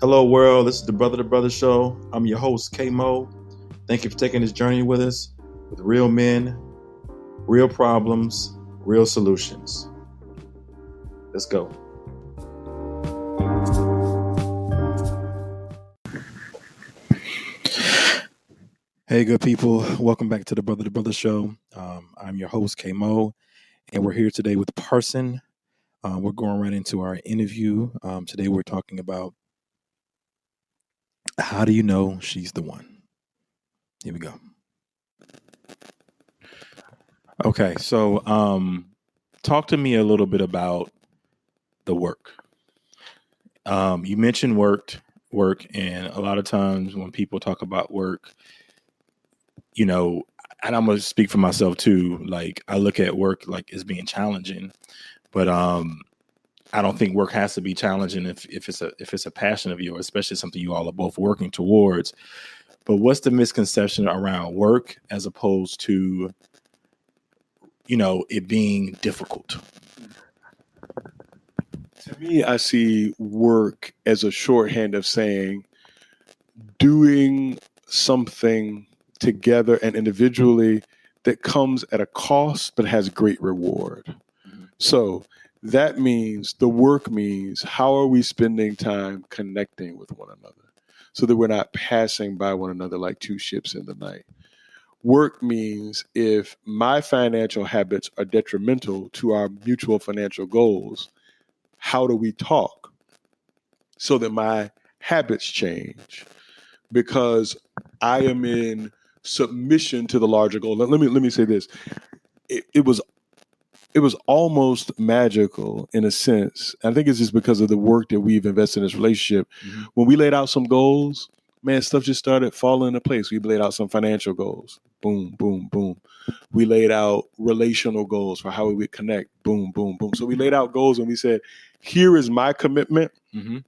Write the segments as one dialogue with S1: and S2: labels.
S1: Hello, world. This is the Brother to Brother Show. I'm your host, K Mo. Thank you for taking this journey with us with real men, real problems, real solutions. Let's go. Hey, good people. Welcome back to the Brother to Brother Show. I'm your host, K Mo, and we're here today with Parson. We're going right into our interview. Today, we're talking about how do you know she's the one? Here we go. Okay, so talk to me a little bit about the work. You mentioned work, and a lot of times when people talk about work, you know, and I'm gonna speak for myself too. Like I look at work like as being challenging, but I don't think work has to be challenging if it's a passion of yours, especially something you all are both working towards. But what's the misconception around work as opposed to, it being difficult?
S2: To me, I see work as a shorthand of saying doing something together and individually that comes at a cost but has great reward. Mm-hmm. So that means the work means how are we spending time connecting with one another so that we're not passing by one another like two ships in the night. Work means if my financial habits are detrimental to our mutual financial goals, how do we talk so that my habits change? Because I am in submission to the larger goal. Let me say this. It was almost magical in a sense. I think it's just because of the work that we've invested in this relationship. Mm-hmm. When we laid out some goals, man, stuff just started falling into place. We laid out some financial goals. Boom, boom, boom. We laid out relational goals for how we would connect. Boom, boom, boom. So we laid out goals and we said, here is my commitment. Mm-hmm.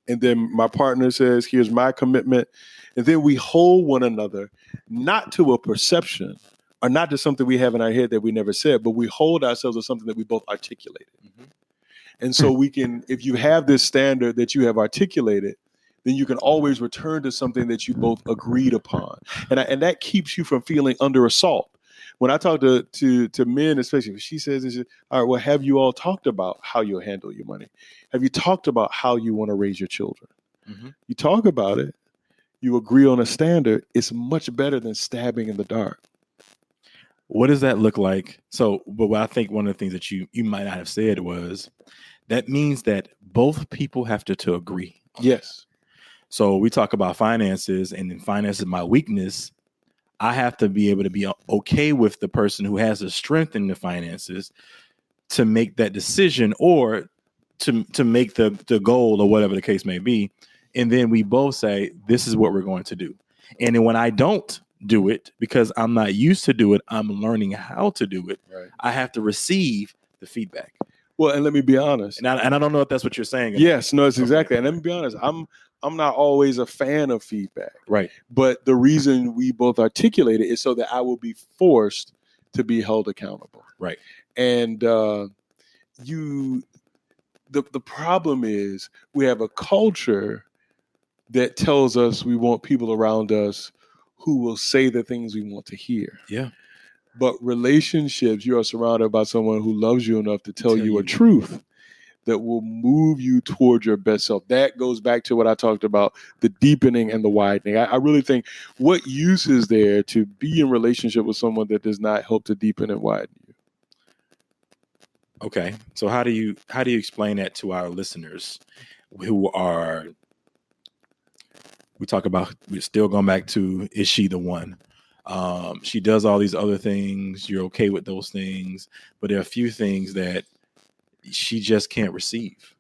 S2: And then my partner says, here's my commitment. And then we hold one another, not to a perception or not to something we have in our head that we never said, but we hold ourselves to something that we both articulated. Mm-hmm. And so we can, if you have this standard that you have articulated, then you can always return to something that you both agreed upon. And that keeps you from feeling under assault. When I talk to men, especially, she says, all right, well, have you all talked about how you'll handle your money? Have you talked about how you want to raise your children? Mm-hmm. You talk about it. You agree on a standard. It's much better than stabbing in the dark.
S1: What does that look like? So, but I think one of the things that you might not have said was that means that both people have to agree.
S2: Yes.
S1: So we talk about finances, and in finances, my weakness, I have to be able to be okay with the person who has the strength in the finances to make that decision or to make the goal or whatever the case may be. And then we both say, this is what we're going to do. And then when I don't do it, because I'm not used to do it, I'm learning how to do it. Right. I have to receive the feedback.
S2: Well, and let me be honest.
S1: And I don't know if that's what you're saying.
S2: Yes, no, it's exactly. And let me be honest. I'm not always a fan of feedback.
S1: Right.
S2: But the reason we both articulate it is so that I will be forced to be held accountable.
S1: Right.
S2: And the problem is we have a culture that tells us we want people around us who will say the things we want to hear.
S1: Yeah.
S2: But relationships, you are surrounded by someone who loves you enough to tell you a truth that will move you toward your best self. That goes back to what I talked about, the deepening and the widening. I really think what use is there to be in relationship with someone that does not help to deepen and widen you?
S1: Okay. So how do you explain that to our listeners who are, we're still going back to, is she the one? She does all these other things. You're okay with those things, but there are a few things that she just can't receive.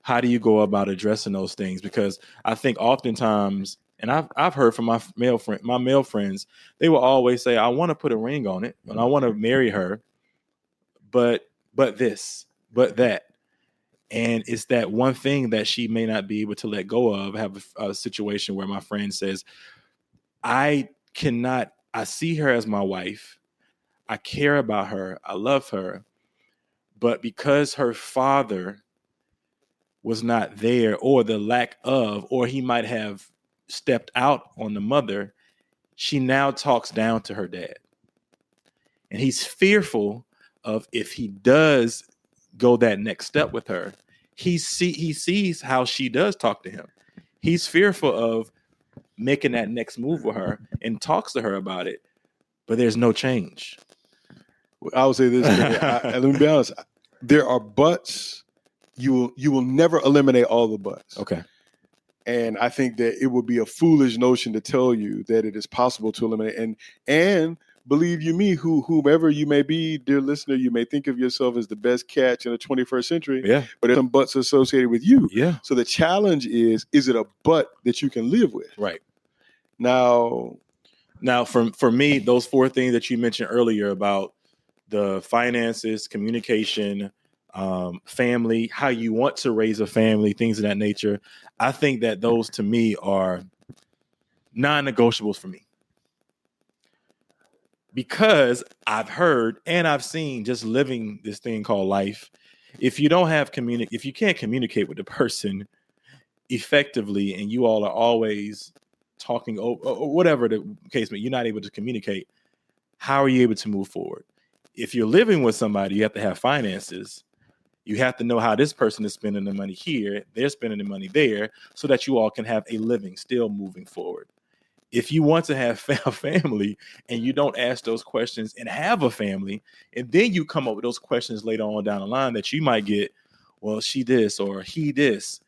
S1: How do you go about addressing those things? Because I think oftentimes, and I've heard from my male friends, they will always say, I want to put a ring on it and I want to marry her, but this, but that. And it's that one thing that she may not be able to let go of. I have a situation where my friend says, I see her as my wife. I care about her. I love her. But because her father was not there, or the lack of, or he might have stepped out on the mother, she now talks down to her dad. And he's fearful of, if he does go that next step with her, he sees how she does talk to him. He's fearful of making that next move with her and talks to her about it, but there's no change.
S2: I would say this, let me be honest. There are buts. You will never eliminate all the buts.
S1: Okay.
S2: And I think that it would be a foolish notion to tell you that it is possible to eliminate. And believe you me, whomever you may be, dear listener, you may think of yourself as the best catch in the 21st century.
S1: Yeah.
S2: But there's some buts associated with you.
S1: Yeah.
S2: So the challenge is it a butt that you can live with?
S1: Right.
S2: Now,
S1: for me, those 4 things that you mentioned earlier about the finances, communication, family, how you want to raise a family, things of that nature, I think that those to me are non-negotiables for me. Because I've heard and I've seen, just living this thing called life, if you don't have if you can't communicate with the person effectively, and you all are always talking over, or whatever the case may be, you're not able to communicate, how are you able to move forward? If you're living with somebody, you have to have finances. You have to know how this person is spending the money here, they're spending the money there, so that you all can have a living still moving forward. If you want to have a family and you don't ask those questions and have a family, and then you come up with those questions later on down the line that you might get, well, she this or he this.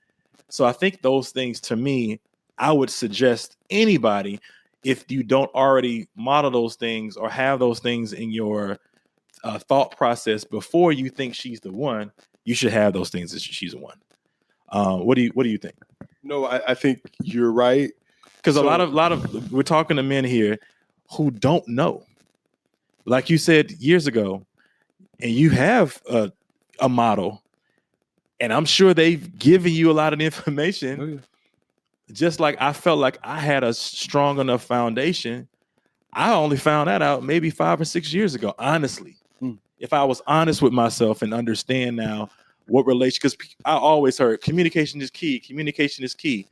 S1: So I think those things, to me, I would suggest anybody, if you don't already model those things or have those things in your thought process before you think she's the one, you should have those things that she's the one. What do you think?
S2: No, I think you're right.
S1: Because a lot of we're talking to men here who don't know. Like you said years ago, and you have a model, and I'm sure they've given you a lot of information.
S2: Oh, yeah.
S1: Just like I felt like I had a strong enough foundation. I only found that out maybe 5 or 6 years ago, honestly. If I was honest with myself and understand now what relation, because I always heard communication is key,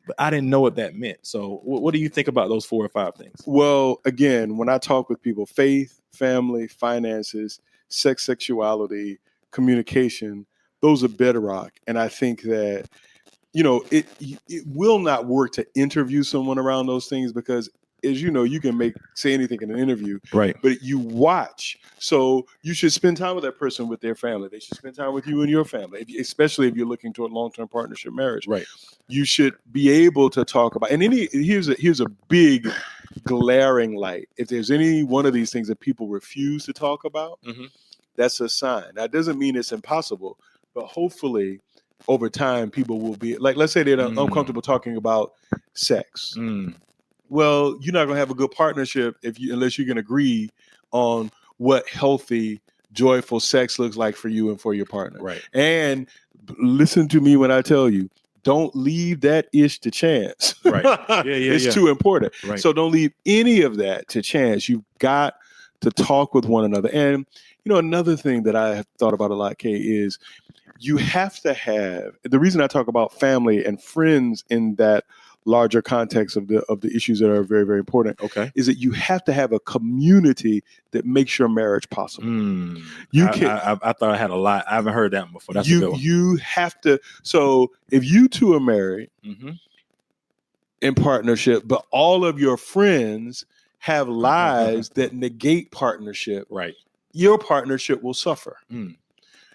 S1: but I didn't know what that meant. So what do you think about those 4 or 5 things?
S2: Well, again, when I talk with people, faith, family, finances, sex, sexuality, communication, those are bedrock. And I think that, it will not work to interview someone around those things, because, as you know, you can say anything in an interview,
S1: right?
S2: But you watch. So you should spend time with that person, with their family. They should spend time with you and your family, especially if you're looking toward long-term partnership marriage.
S1: Right.
S2: You should be able to talk about. And here's a big glaring light. If there's any one of these things that people refuse to talk about, that's a sign. That doesn't mean it's impossible, but hopefully over time people will be like, let's say they're uncomfortable talking about sex. Well, you're not going to have a good partnership unless you can agree on what healthy, joyful sex looks like for you and for your partner.
S1: Right.
S2: And listen to me when I tell you, don't leave that ish to chance.
S1: Right. Yeah.
S2: It's too important.
S1: Right.
S2: So don't leave any of that to chance. You've got to talk with one another. And, another thing that I have thought about a lot, Kay, is you have to have, the reason I talk about family and friends in that larger context of the issues that are very, very important, is that you have to have a community that makes your marriage possible.
S1: I thought I had a lot. I haven't heard that before. That's a good one.
S2: You have to. So if you two are married in partnership, but all of your friends have lives that negate partnership,
S1: right?
S2: Your partnership will suffer.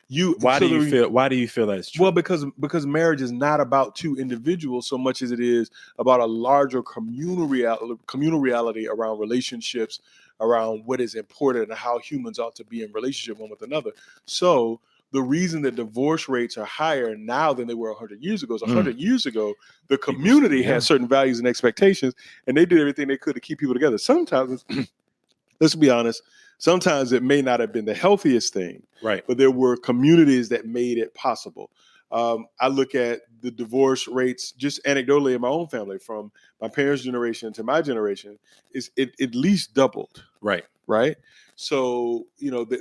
S2: Why do you feel that's true? Well, because marriage is not about two individuals so much as it is about a larger communal reality around relationships, around what is important and how humans ought to be in relationship one with another. So the reason that divorce rates are higher now than they were 100 years ago is 100 years ago, the community had certain values and expectations, and they did everything they could to keep people together. Sometimes, let's be honest, sometimes it may not have been the healthiest thing,
S1: right?
S2: But there were communities that made it possible. I look at the divorce rates just anecdotally in my own family, from my parents' generation to my generation, it at least doubled.
S1: Right.
S2: Right. So,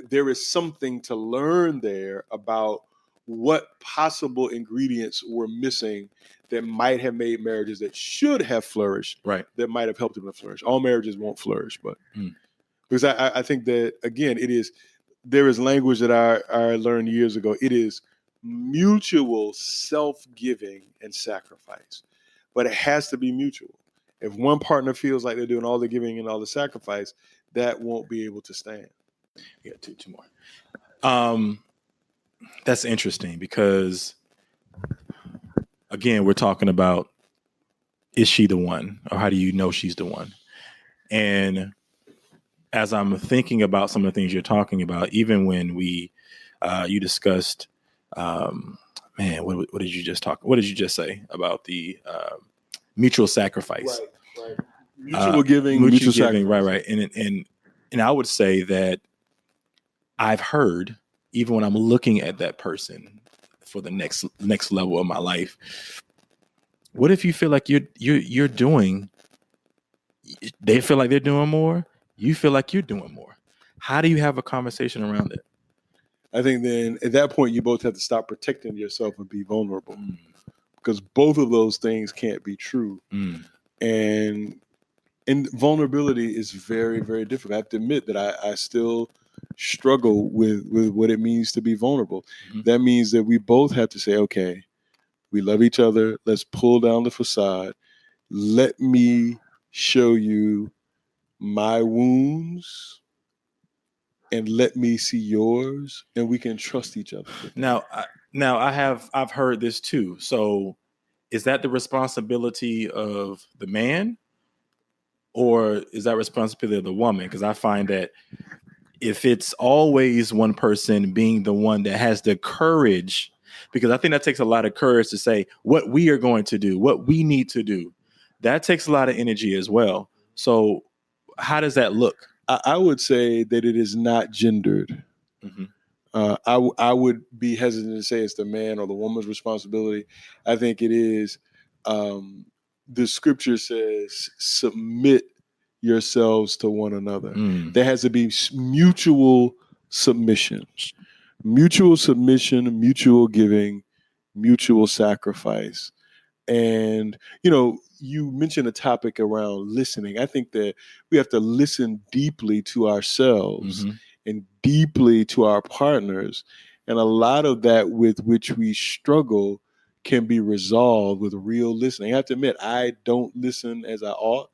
S2: there is something to learn there about what possible ingredients were missing that might have made marriages that should have flourished,
S1: Right.
S2: that might have helped them to flourish. All marriages won't flourish, but
S1: Mm.
S2: because I think that, again, there is language that I learned years ago. It is mutual self-giving and sacrifice, but it has to be mutual. If one partner feels like they're doing all the giving and all the sacrifice, that won't be able to stand.
S1: Yeah, two more. That's interesting because, again, we're talking about, is she the one, or how do you know she's the one? And as I'm thinking about some of the things you're talking about, even when you discussed, what did you just talk? What did you just say about the mutual sacrifice?
S2: Right. Mutual giving, mutual
S1: giving,
S2: sacrifice.
S1: right. And I would say that I've heard, even when I'm looking at that person for the next level of my life, what if you feel like you're doing, they feel like they're doing more, you feel like you're doing more? How do you have a conversation around it?
S2: I think then at that point you both have to stop protecting yourself and be vulnerable, because both of those things can't be true. And vulnerability is very, very difficult. I have to admit that I still struggle with what it means to be vulnerable. That means that we both have to say, okay, we love each other. Let's pull down the facade. Let me show you my wounds and let me see yours, and we can trust each other.
S1: Now I've heard this too. So is that the responsibility of the man, or is that responsibility of the woman? Because I find that if it's always one person being the one that has the courage, because I think that takes a lot of courage to say what we are going to do, what we need to do. That takes a lot of energy as well. So how does that look?
S2: I would say that it is not gendered. I would be hesitant to say it's the man or the woman's responsibility. I think it is. The scripture says, submit yourselves to one another. There has to be mutual submission, mutual giving, mutual sacrifice. And, you mentioned a topic around listening. I think that we have to listen deeply to ourselves and deeply to our partners. And a lot of that with which we struggle can be resolved with real listening. I have to admit, I don't listen as I ought.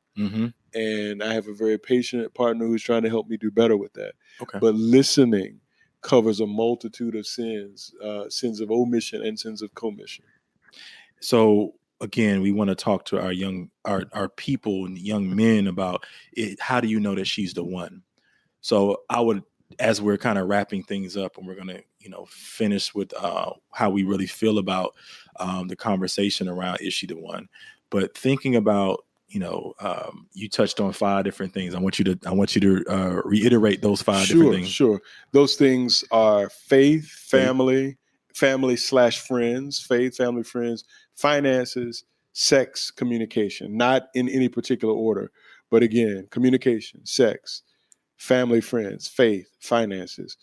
S2: And I have a very patient partner who's trying to help me do better with that.
S1: Okay.
S2: But listening covers a multitude of sins, sins of omission and sins of commission.
S1: So again, we want to talk to our people and young men about it. How do you know that she's the one? So I would, as we're kind of wrapping things up, and we're going to, finish with how we really feel about the conversation around, is she the one? But thinking about, you touched on 5 different things. I want you to reiterate those 5 different things.
S2: Sure. Those things are faith, family / friends, faith, family, friends, finances, sex, communication, not in any particular order, but again, communication, sex, family, friends, faith, finances.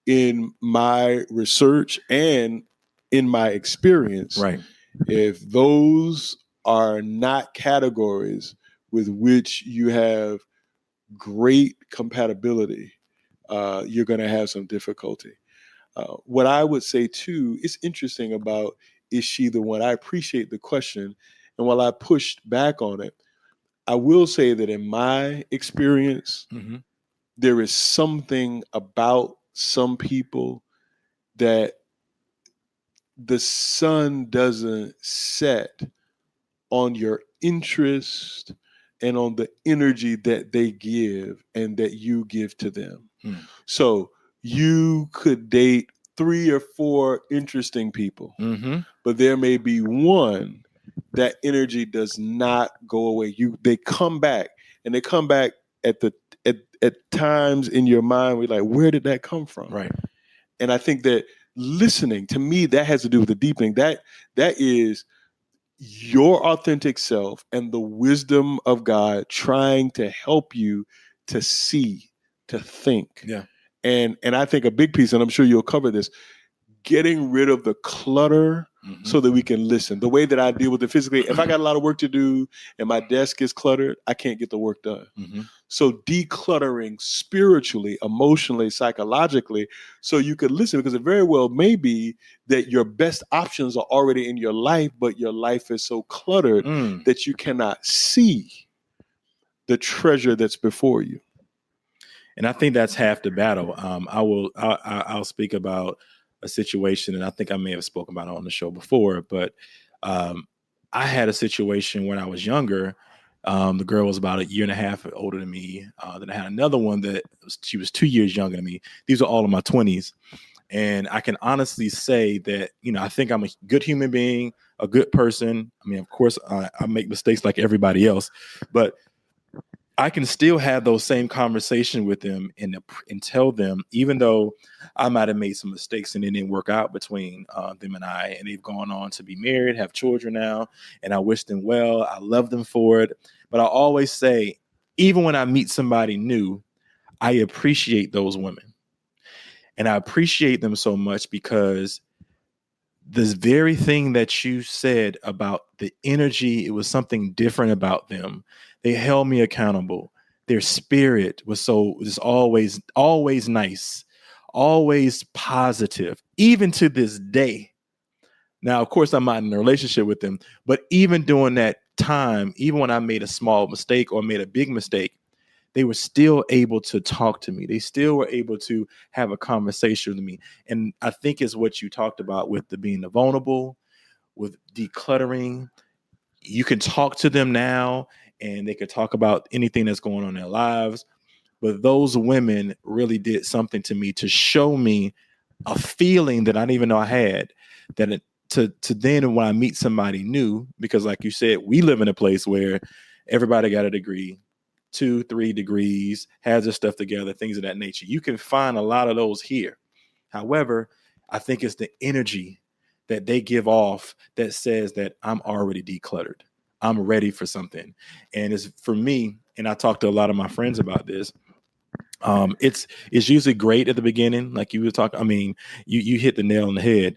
S2: In my research and in my experience,
S1: Right.
S2: if those are not categories with which you have great compatibility, you're going to have some difficulty. What I would say too, it's interesting about, is she the one? I appreciate the question. And while I pushed back on it, I will say that in my experience, there is something about some people that the sun doesn't set on your interest and on the energy that they give and that you give to them. So you could date 3 or 4 interesting people, but there may be one that energy does not go away. They come back, and they come back at times in your mind we're like, where did that come from?
S1: Right.
S2: And I think that listening, to me, that has to do with the deepening. That is your authentic self and the wisdom of God trying to help you to see, to think.
S1: Yeah.
S2: And I think a big piece, and I'm sure you'll cover this, getting rid of the clutter
S1: Mhm.
S2: so that we can listen. The way that I deal with it physically, if I got a lot of work to do and my desk is cluttered, I can't get the work done.
S1: Mhm.
S2: So decluttering spiritually, emotionally, psychologically, so you could listen, because it very well may be that your best options are already in your life, but your life is so cluttered
S1: Mm.
S2: that you cannot see the treasure that's before you.
S1: And I think that's half the battle. I'll speak about a situation, and I think I may have spoken about it on the show before, but um, I had a situation when I was younger. The girl was about a year and a half older than me. Then I had another one she was 2 years younger than me. These are all in my 20s. And I can honestly say that, I think I'm a good human being, a good person. I mean, of course, I make mistakes like everybody else, but I can still have those same conversations with them and tell them, even though I might have made some mistakes and it didn't work out between them and I, and they've gone on to be married, have children now, and I wish them well. I love them for it. But I always say, even when I meet somebody new, I appreciate those women. And I appreciate them so much because this very thing that you said about the energy, it was something different about them. They held me accountable. Their spirit was always nice, always positive, even to this day. Now, of course, I'm not in a relationship with them, but even during that time, even when I made a small mistake or made a big mistake, they were still able to talk to me. They still were able to have a conversation with me. And I think it's what you talked about with being vulnerable, with decluttering. You can talk to them now and they could talk about anything that's going on in their lives. But those women really did something to me to show me a feeling that I didn't even know I had, to then when I meet somebody new, because like you said, we live in a place where everybody got a degree, 2-3 degrees, has their stuff together, things of that nature. You can find a lot of those here. However, I think it's the energy that they give off that says that I'm already decluttered. I'm ready for something. And it's for me, and I talked to a lot of my friends about this. It's usually great at the beginning, like you were talking. I mean, you hit the nail on the head.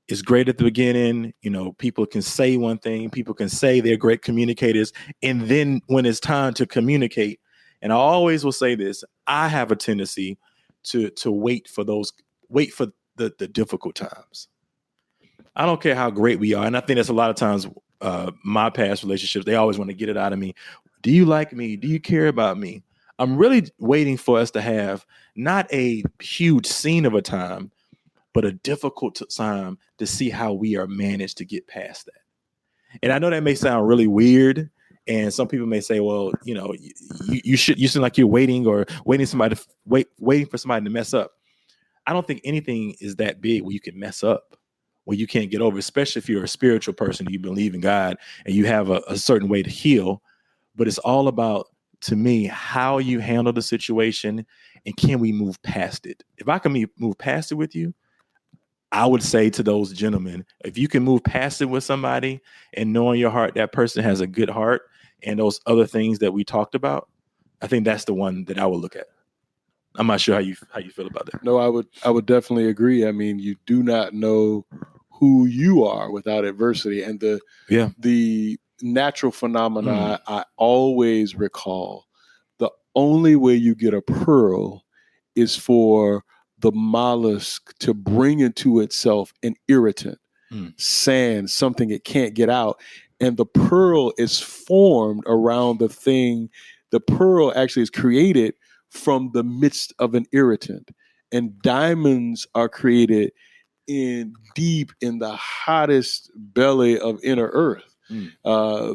S1: It's great at the beginning. People can say one thing, people can say they're great communicators. And then when it's time to communicate, and I always will say this, I have a tendency to wait for the difficult times. I don't care how great we are. And I think that's a lot of times my past relationships, they always want to get it out of me. Do you like me? Do you care about me? I'm really waiting for us to have not a huge scene of a time, but a difficult time to see how we are managed to get past that. And I know that may sound really weird. And some people may say, well, you seem like you're waiting for somebody to mess up. I don't think anything is that big where you can mess up, where you can't get over, especially if you're a spiritual person, you believe in God and you have a certain way to heal. But it's all about, to me, how you handle the situation and can we move past it? If I can move past it with you, I would say to those gentlemen, if you can move past it with somebody and know in your heart that person has a good heart and those other things that we talked about, I think that's the one that I would look at. I'm not sure how you feel about that.
S2: No, I would definitely agree. I mean, you do not know who you are without adversity, and the natural phenomena I always recall. The only way you get a pearl is for the mollusk to bring into itself an irritant, sand, something it can't get out. And the pearl is formed around the thing. The pearl actually is created from the midst of an irritant. And diamonds are created deep in the hottest belly of inner earth,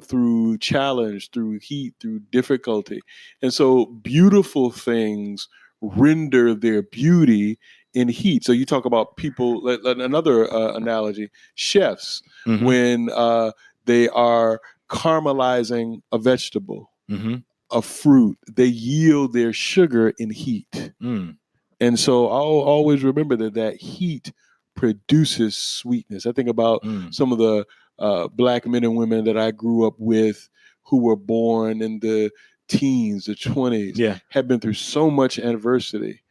S2: through challenge, through heat, through difficulty. And so beautiful things render their beauty in heat. So you talk about people, another analogy, chefs, when they are caramelizing a vegetable, a fruit, they yield their sugar in heat. And so I'll always remember that heat produces sweetness. I think about some of the Black men and women that I grew up with who were born in the teens, the 20s, have been through so much adversity.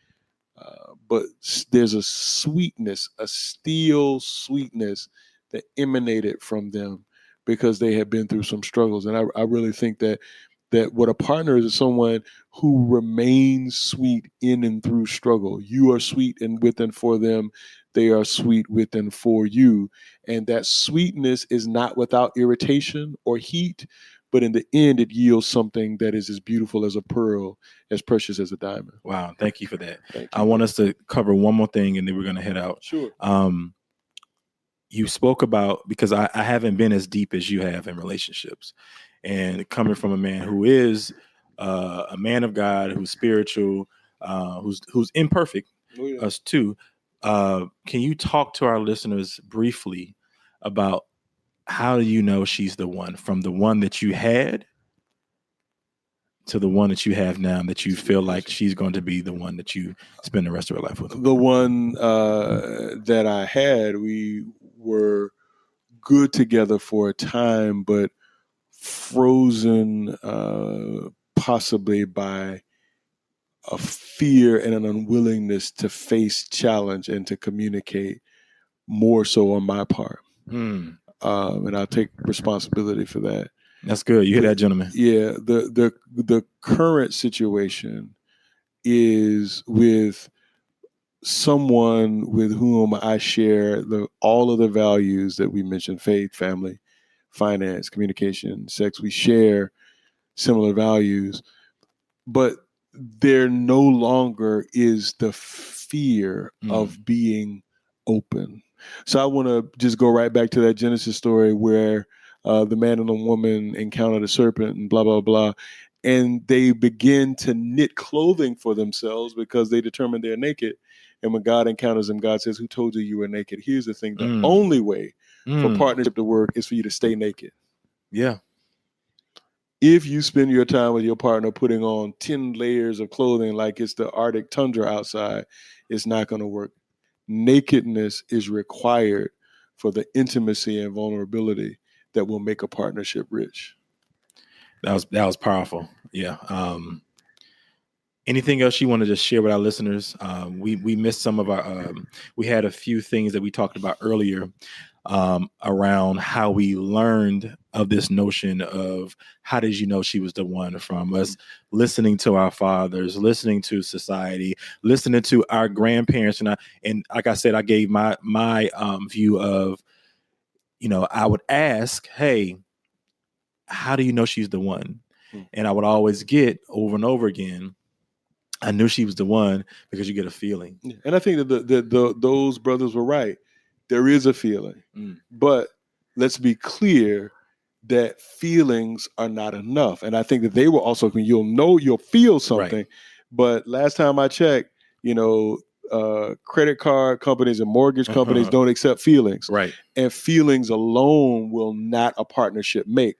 S2: but there's a sweetness, a steel sweetness that emanated from them because they had been through some struggles. And I really think that what a partner is someone who remains sweet in and through struggle. You are sweet and with and for them. They are sweet with and for you. And that sweetness is not without irritation or heat, but in the end, it yields something that is as beautiful as a pearl, as precious as a diamond.
S1: Wow. Thank you for that.
S2: Thank
S1: I
S2: you.
S1: want us to cover one more thing and then we're going to head out.
S2: Sure.
S1: You spoke about, because I haven't been as deep as you have in relationships, and coming from a man who is a man of God, who's spiritual, who's imperfect,
S2: Oh, yeah.
S1: us too. Can you talk to our listeners briefly about how do you know she's the one, from the one that you had to the one that you have now, that you feel like she's going to be the one that you spend the rest of your life with?
S2: The one that I had, we were good together for a time, but frozen possibly by a fear and an unwillingness to face challenge and to communicate more so on my part. And I'll take responsibility for that.
S1: That's good. You hear that, gentlemen?
S2: Yeah. The current situation is with someone with whom I share all of the values that we mentioned: faith, family, finance, communication, sex. We share similar values, but there no longer is the fear of being open. So I want to just go right back to that Genesis story where the man and the woman encountered a serpent and blah, blah, blah. And they begin to knit clothing for themselves because they determine they're naked. And when God encounters them, God says, "Who told you were naked?" Here's the thing. The only way for partnership to work is for you to stay naked.
S1: Yeah.
S2: If you spend your time with your partner putting on 10 layers of clothing like it's the Arctic tundra outside, it's not going to work. Nakedness is required for the intimacy and vulnerability that will make a partnership rich.
S1: That was powerful. Yeah. Anything else you wanted to share with our listeners? We missed some of our. We had a few things that we talked about earlier around how we learned of this notion of how did you know she was the one, from us listening to our fathers, listening to society, listening to our grandparents, and like I said, I gave my view of, I would ask, hey, how do you know she's the one? And I would always get over and over again, I knew she was the one, because you get a feeling.
S2: And I think that those brothers were right. There is a feeling, but let's be clear that feelings are not enough. And I think that they were also, you'll feel something, right. But last time I checked, credit card companies and mortgage companies don't accept feelings.
S1: Right.
S2: And feelings alone will not a partnership make.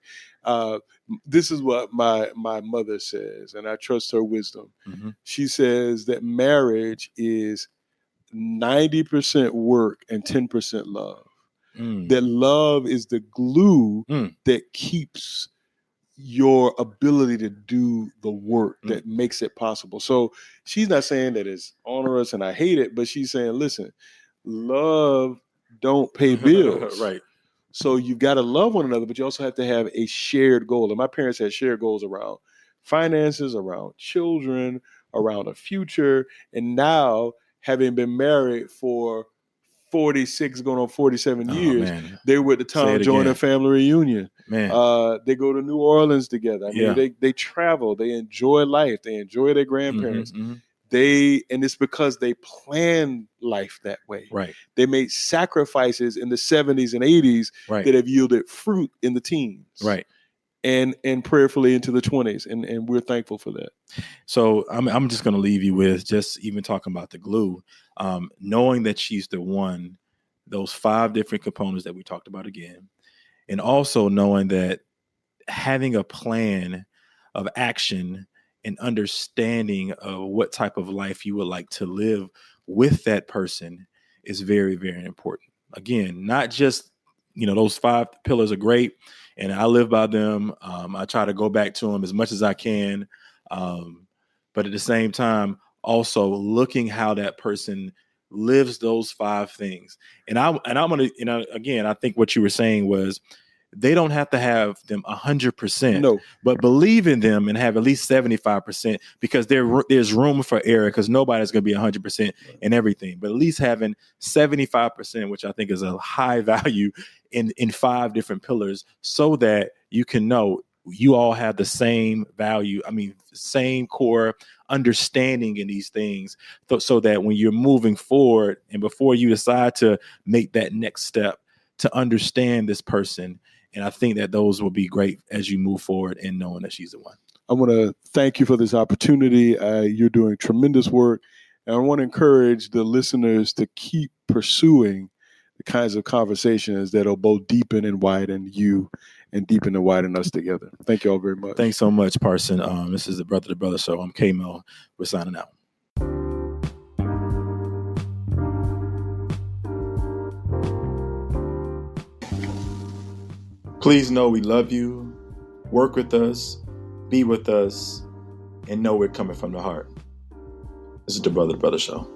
S2: This is what my mother says, and I trust her wisdom. Mm-hmm. She says that marriage is 90% work and 10% love. That love is the glue that keeps your ability to do the work that makes it possible. So she's not saying that it's onerous and I hate it, but she's saying, listen, love don't pay bills.
S1: Right.
S2: So you've got to love one another, but you also have to have a shared goal. And my parents had shared goals around finances, around children, around a future. And now, having been married for 46 going on 47 years, man. They were at the Tom Joyner family reunion.
S1: Man.
S2: They go to New Orleans together. I mean, they travel, they enjoy life, they enjoy their grandparents. Mm-hmm. And it's because they planned life that way.
S1: Right.
S2: They made sacrifices in the 70s and 80s that have yielded fruit in the teens.
S1: Right.
S2: And prayerfully into the 20s. And we're thankful for that.
S1: So I'm just going to leave you with just even talking about the glue, knowing that she's the one, those 5 different components that we talked about again, and also knowing that having a plan of action and understanding of what type of life you would like to live with that person is very, very important. Again, not just, those 5 pillars are great and I live by them. I try to go back to them as much as I can. But at the same time, also looking how that person lives those 5 things. And I'm gonna, again, I think what you were saying was they don't have to have them 100%,
S2: No.
S1: but believe in them and have at least 75%, because there's room for error, because nobody's going to be 100% in everything, but at least having 75%, which I think is a high value in 5 different pillars, so that you can know you all have the same value. I mean, same core understanding in these things, so that when you're moving forward and before you decide to make that next step, to understand this person. And I think that those will be great as you move forward in knowing that she's the one.
S2: I want to thank you for this opportunity. You're doing tremendous work. And I want to encourage the listeners to keep pursuing the kinds of conversations that will both deepen and widen you and deepen and widen us together. Thank you all very much.
S1: Thanks so much, Parson. This is the Brother to Brother Show. I'm K-Mel. We're signing out. Please know we love you. Work with us, be with us, and know we're coming from the heart. This is the Brother to Brother Show.